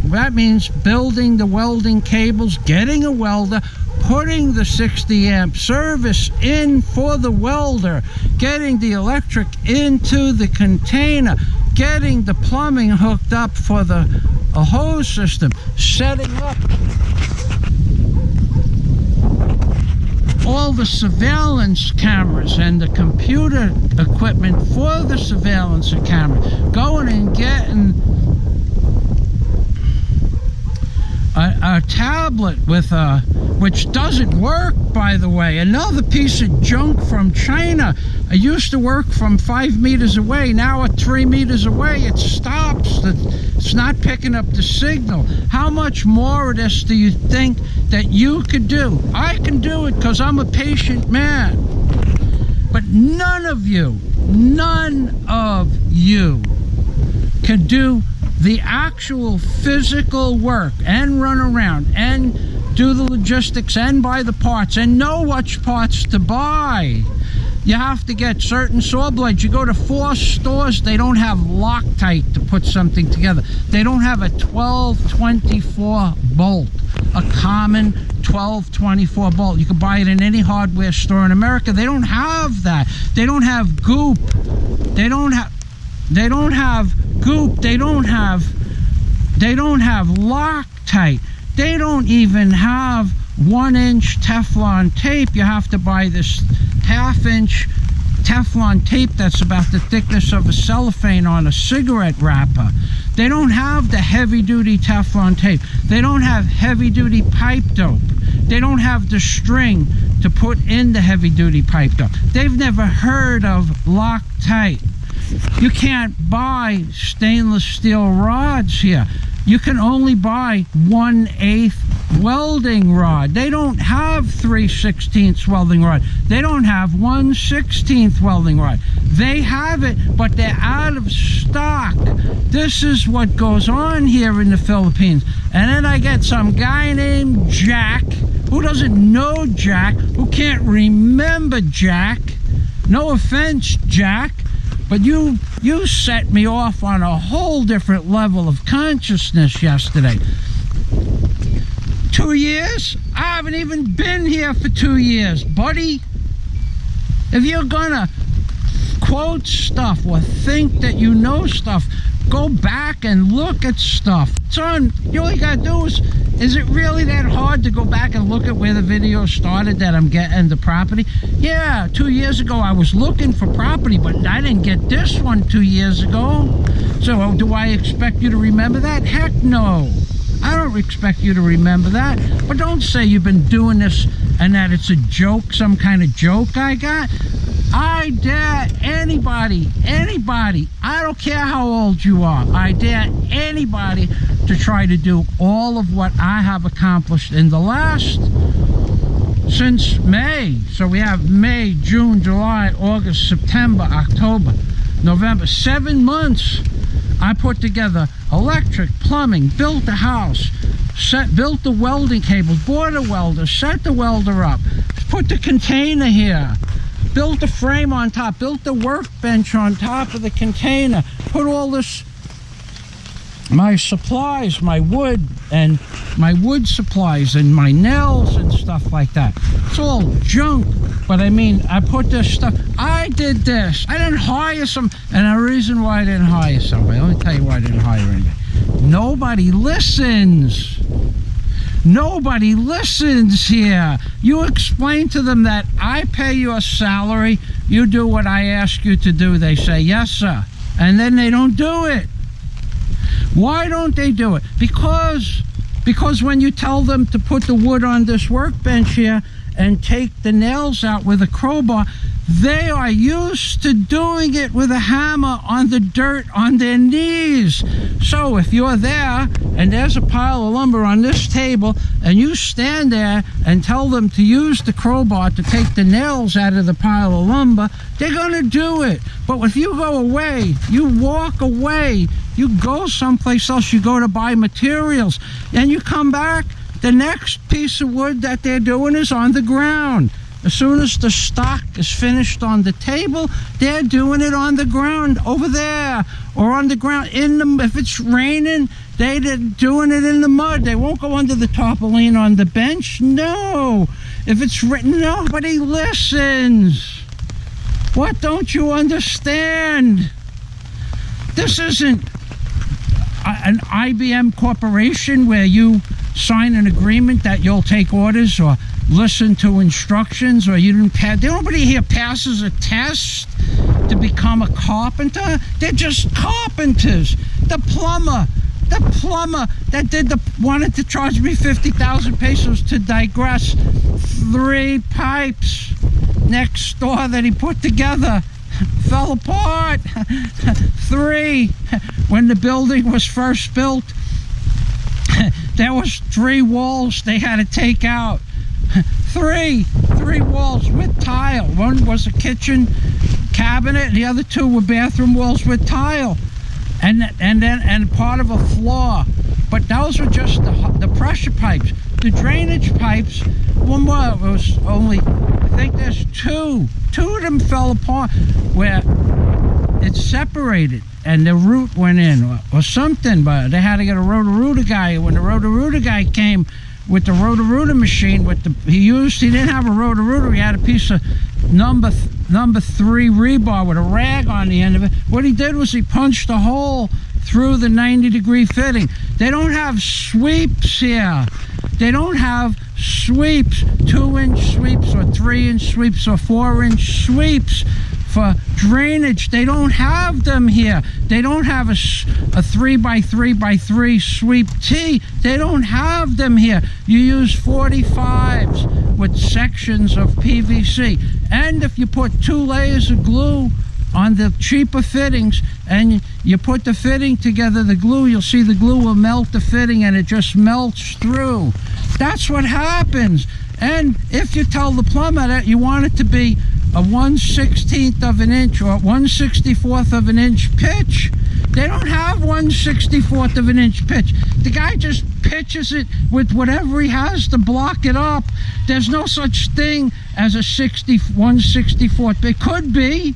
That means building the welding cables, getting a welder, putting the 60 amp service in for the welder, getting the electric into the container, getting the plumbing hooked up for a hose system, setting up all the surveillance cameras and the computer equipment for the surveillance camera, going and getting a tablet with which doesn't work, by the way, another piece of junk from China. It used to work from 5 meters away. Now at 3 meters away it stops. It's not picking up the signal. How much more of this do you think that you could do? I can do it because I'm a patient man, but none of you can do the actual physical work and run around and do the logistics and buy the parts and know which parts to buy. You have to get certain saw blades. You go to 4 stores, they don't have Loctite to put something together. They don't have a 1224 bolt, a common 1224 bolt. You can buy it in any hardware store in America. They don't have that. They don't have goop. They don't have goop. They don't have Loctite. They don't even have 1-inch Teflon tape. You have to buy this 1/2-inch Teflon tape that's about the thickness of a cellophane on a cigarette wrapper. They don't have the heavy-duty Teflon tape. They don't have heavy-duty pipe dope. They don't have the string to put in the heavy-duty pipe dope. They've never heard of Loctite. You can't buy stainless steel rods here. You can only buy 1/8 welding rod. They don't have 3/16 welding rod. They don't have 1/16 welding rod. They have it, but they're out of stock. This is what goes on here in the Philippines. And then I get some guy named Jack who doesn't know Jack, who can't remember Jack. No offense, Jack, but you set me off on a whole different level of consciousness yesterday. 2 years? I haven't even been here for 2 years, buddy. If you're gonna quote stuff or think that you know stuff, go back and look at stuff. It's on. You all you gotta do is it really that hard to go back and look at where the video started that I'm getting the property? Yeah, 2 years ago I was looking for property, but I didn't get this one 2 years ago. So do I expect you to remember that? Heck no. I don't expect you to remember that. But don't say you've been doing this and that it's a joke, some kind of joke I got. I dare anybody, I don't care how old you are, I dare anybody to try to do all of what I have accomplished in the last, since May. So we have May, June, July, August, September, October, November, 7 months. I put together electric, plumbing, built the house, built the welding cables, bought a welder, set the welder up, put the container here, built the frame on top, built the workbench on top of the container, put all this, my supplies, my wood supplies and my nails and stuff like that. It's all junk, but I mean, I put this stuff, I did this. I didn't hire some, and the reason why I didn't hire somebody, let me tell you why I didn't hire anybody. Nobody listens. Nobody listens here. You explain to them that I pay your salary, you do what I ask you to do. They say, yes, sir. And then they don't do it. Why don't they do it? Because when you tell them to put the wood on this workbench here and take the nails out with a crowbar, they are used to doing it with a hammer on the dirt on their knees. So if you're there and there's a pile of lumber on this table and you stand there and tell them to use the crowbar to take the nails out of the pile of lumber, they're gonna do it. But if you go away, you walk away, you go someplace else, you go to buy materials, and you come back, the next piece of wood that they're doing is on the ground. As soon as the stock is finished on the table, they're doing it on the ground over there, or on the ground if it's raining, they're doing it in the mud. They won't go under the tarpaulin on the bench. No. If it's written, nobody listens. What don't you understand? This isn't an IBM corporation where you sign an agreement that you'll take orders or listen to instructions, or you didn't pass. Nobody here passes a test to become a carpenter. They're just carpenters. The plumber that wanted to charge me 50,000 pesos to digress 3 pipes next door that he put together fell apart. 3, when the building was first built, there was 3 walls they had to take out. 3 walls with tile. One was a kitchen cabinet, and the other 2 were bathroom walls with tile, and part of a floor. But those were just the pressure pipes. The drainage pipes, one more, was only, I think there's 2 of them fell apart where it separated and the root went in or something, but they had to get a Roto-Rooter guy. When the Roto-Rooter guy came with the Roto-Rooter machine, he didn't have a Roto-Rooter, he had a piece of number 3 rebar with a rag on the end of it. What he did was he punched a hole through the 90-degree fitting. They don't have sweeps here. They don't have sweeps, 2-inch sweeps or 3-inch sweeps or 4-inch sweeps for drainage. They don't have them here. They don't have a 3x3x3 sweep T. They don't have them here. You use 45s with sections of PVC. And if you put 2 layers of glue on the cheaper fittings and you put the fitting together, the glue, you'll see the glue will melt the fitting and it just melts through. That's what happens. And if you tell the plumber that you want it to be a 1/16 of an inch or 1/64 of an inch pitch, they don't have 1/64 of an inch pitch. The guy just pitches it with whatever he has to block it up. There's no such thing as a 1/64. It could be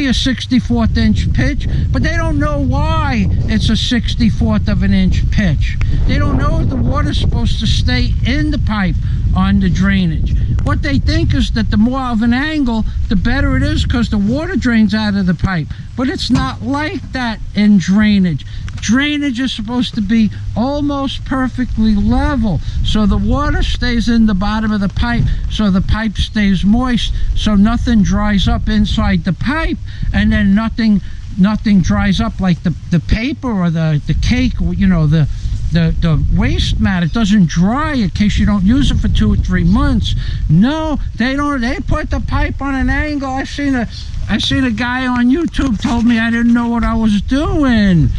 a 64th inch pitch, but they don't know why it's a 64th of an inch pitch. They don't know if the water's supposed to stay in the pipe on the drainage. What they think is that the more of an angle, the better it is because the water drains out of the pipe. But it's not like that in drainage. Drainage is supposed to be almost perfectly level, so the water stays in the bottom of the pipe, so the pipe stays moist, so nothing dries up inside the pipe, and then nothing dries up like the paper or the cake, the waste mat. It doesn't dry in case you don't use it for 2 or 3 months. No, they don't. They put the pipe on an angle. I seen a guy on YouTube told me I didn't know what I was doing.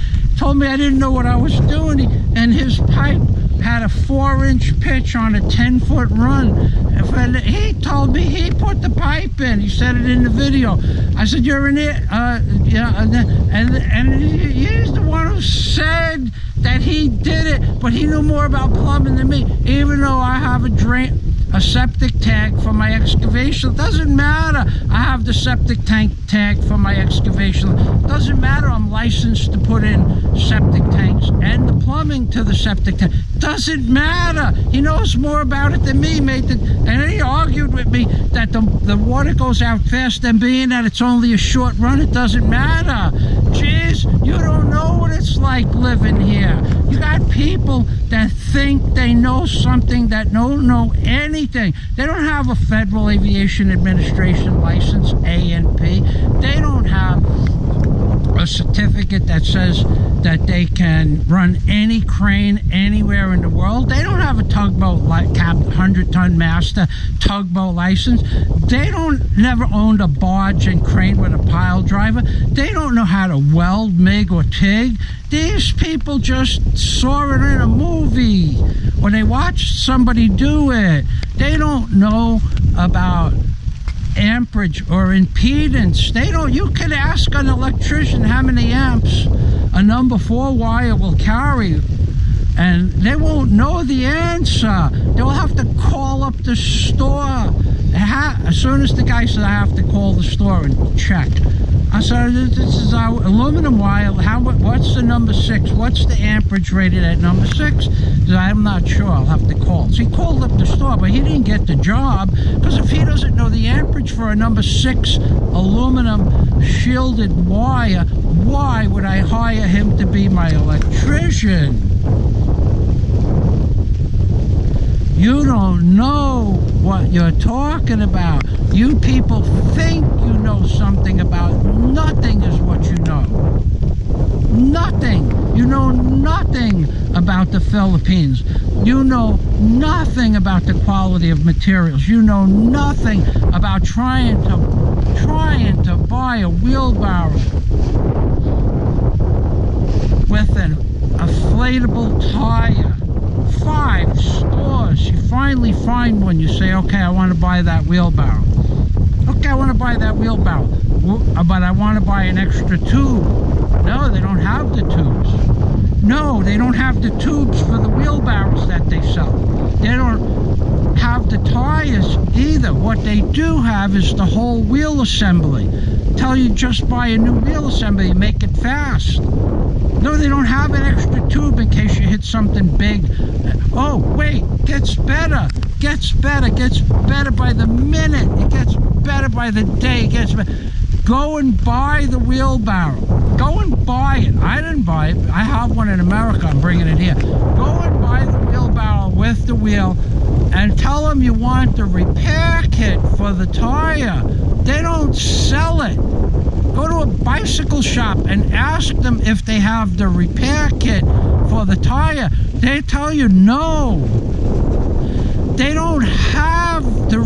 And his pipe had a 4-inch pitch on a 10-foot run. And he told me he put the pipe in. He said it in the video. I said, "You're in it." And he's the one who said that he did it, but he knew more about plumbing than me. Even though I have a septic tag for my excavation, it doesn't matter. I have the septic tank tag for my excavation. It doesn't matter. I'm licensed to put in septic tanks and the plumbing to the septic tank. Doesn't matter. He knows more about it than me, mate. And then he argued with me that the water goes out fast, and being that it's only a short run, it doesn't matter. Jeez, you don't know what it's like living here. You got people that think they know something that don't know anything. They don't have a Federal Aviation Administration license, A&P. They don't have a certificate that says that they can run any crane anywhere in the world. They don't have a tugboat like 100-ton master tugboat license. They never owned a barge and crane with a pile driver. They don't know how to weld, MIG, or TIG. These people just saw it in a movie or they watched somebody do it. They don't know about amperage or impedance. You could ask an electrician how many amps a number 4 wire will carry, and they won't know the answer. They'll have to call up the store. As soon as the guy said, I have to call the store and check. I said, this is our aluminum wire. What's the number 6? What's the amperage rated at number 6? He said, I'm not sure. I'll have to call. So he called up the store, but he didn't get the job, because if he doesn't know the amperage for a number 6 aluminum shielded wire, why would I hire him to be my electrician? You don't know what you're talking about. You people think you know something about nothing is what you know. Nothing. You know nothing about the Philippines. You know nothing about the quality of materials. You know nothing about trying to buy a wheelbarrow with an inflatable tire. 5 stores. You finally find one. You say, okay, I want to buy that wheelbarrow. Okay, I want to buy that wheelbarrow, but I want to buy an extra tube. No, they don't have the tubes. No, they don't have the tubes for the wheelbarrows that they sell. They don't have the tires either. What they do have is the whole wheel assembly. Tell you just buy a new wheel assembly, make it fast. No, they don't have an extra tube in case you hit something big. Oh, wait, gets better by the minute. It gets better by the day. It gets better. Go and buy the wheelbarrow. Go and buy it. I didn't buy it. I have one in America. I'm bringing it here. Go and buy the wheelbarrow with the wheel and tell them you want the repair kit for the tire. They don't sell it. Go to a bicycle shop and ask them if they have the repair kit for the tire. They tell you no. They don't have the